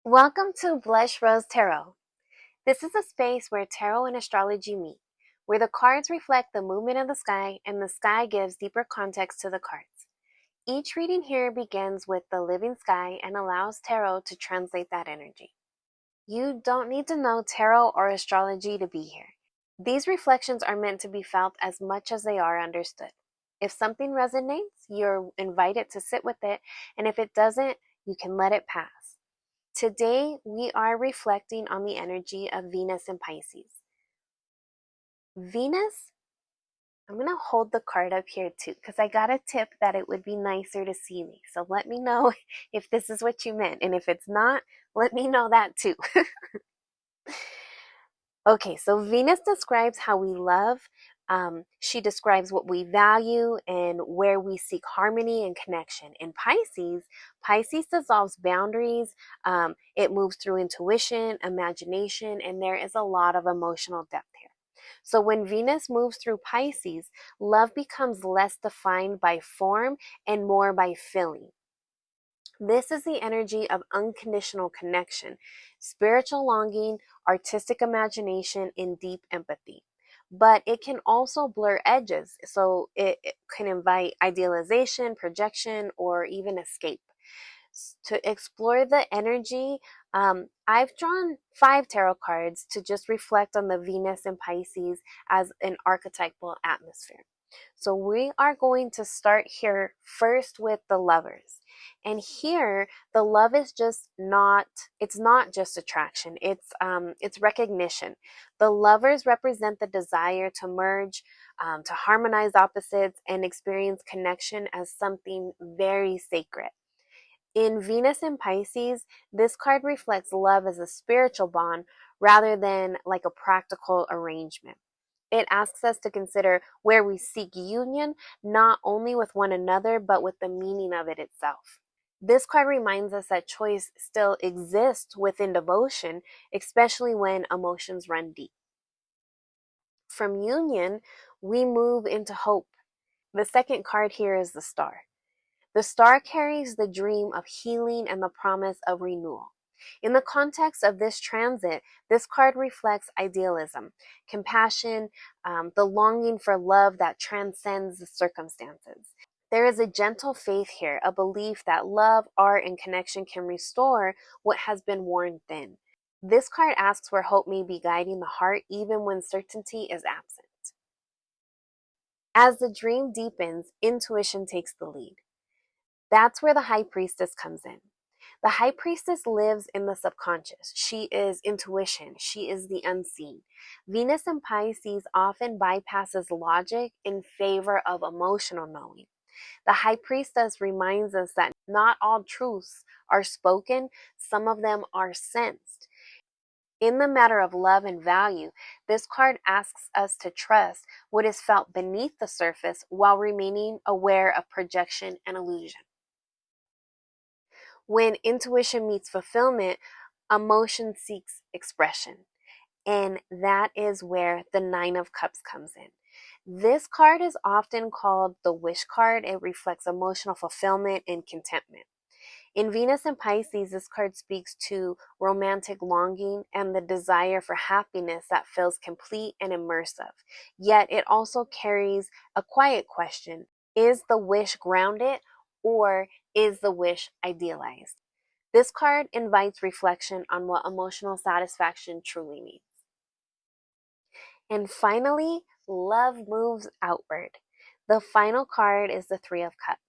Welcome to Blush Rose Tarot. This is a space where tarot and astrology meet, where the cards reflect the movement of the sky and the sky gives deeper context to the cards. Each reading here begins with the living sky and allows tarot to translate that energy. You don't need to know tarot or astrology to be here. These reflections are meant to be felt as much as they are understood. If something resonates, you're invited to sit with it, and if it doesn't, you can let it pass. Today, we are reflecting on the energy of Venus in Pisces. Venus, I'm going to hold the card up here too, because I got a tip that it would be nicer to see me. So let me know if this is what you meant. And if it's not, let me know that too. Okay, so Venus describes how we love. She describes what we value and where we seek harmony and connection. In Pisces, Pisces dissolves boundaries. It moves through intuition, imagination, and there is a lot of emotional depth here. So when Venus moves through Pisces, love becomes less defined by form and more by feeling. This is the energy of unconditional connection, spiritual longing, artistic imagination, and deep empathy. But it can also blur edges, so it can invite idealization, projection, or even escape. To explore the energy, I've drawn 5 tarot cards to just reflect on the Venus and Pisces as an archetypal atmosphere. So we are going to start here first with the lovers. And here, the love is just not, it's not just attraction, it's recognition. The lovers represent the desire to merge, to harmonize opposites and experience connection as something very sacred. In Venus and Pisces, this card reflects love as a spiritual bond rather than like a practical arrangement. It asks us to consider where we seek union, not only with one another, but with the meaning of it itself. This card reminds us that choice still exists within devotion, especially when emotions run deep. From union, we move into hope. The second card here is the star. The star carries the dream of healing and the promise of renewal. In the context of this transit, this card reflects idealism, compassion, the longing for love that transcends the circumstances. There is a gentle faith here, a belief that love, art, and connection can restore what has been worn thin. This card asks where hope may be guiding the heart even when certainty is absent. As the dream deepens, intuition takes the lead. That's where the high priestess comes in. The high priestess lives in the subconscious. She is intuition. She is the unseen. Venus in Pisces often bypasses logic in favor of emotional knowing. The high priestess reminds us that not all truths are spoken, some of them are sensed. In the matter of love and value, this card asks us to trust what is felt beneath the surface while remaining aware of projection and illusion. When intuition meets fulfillment, emotion seeks expression. And that is where the Nine of Cups comes in. This card is often called the wish card. It reflects emotional fulfillment and contentment. In Venus and Pisces, this card speaks to romantic longing and the desire for happiness that feels complete and immersive. Yet it also carries a quiet question. Is the wish grounded, or is the wish idealized? This card invites reflection on what emotional satisfaction truly means. And finally, love moves outward. The final card is the Three of Cups.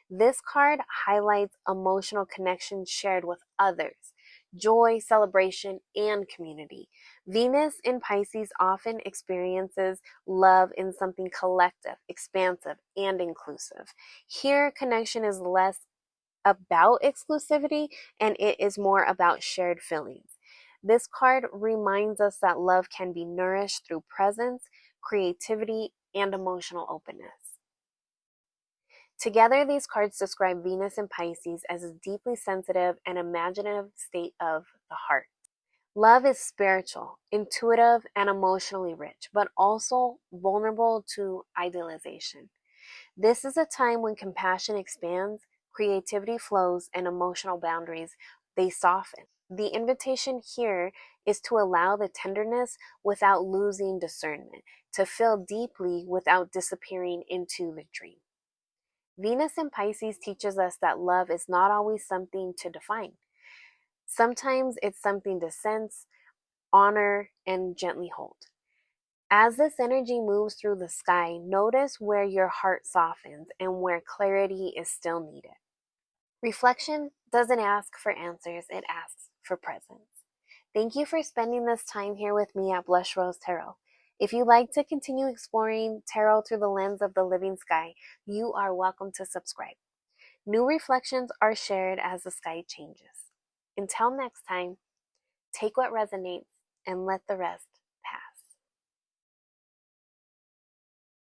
This card highlights emotional connection shared with others, joy, celebration, and community. Venus in Pisces often experiences love in something collective, expansive, and inclusive. Here, connection is less about exclusivity and it is more about shared feelings. This card reminds us that love can be nourished through presence, creativity, and emotional openness. Together, these cards describe Venus in Pisces as a deeply sensitive and imaginative state of the heart. Love is spiritual, intuitive, and emotionally rich, but also vulnerable to idealization. This is a time when compassion expands, creativity flows, and emotional boundaries they soften. The invitation here is to allow the tenderness without losing discernment, to feel deeply without disappearing into the dream. Venus in Pisces teaches us that love is not always something to define. Sometimes it's something to sense, honor, and gently hold. As this energy moves through the sky, notice where your heart softens and where clarity is still needed. Reflection doesn't ask for answers, it asks for presence. Thank you for spending this time here with me at Blush Rose Tarot. If you'd like to continue exploring tarot through the lens of the living sky, you are welcome to subscribe. New reflections are shared as the sky changes. Until next time, take what resonates and let the rest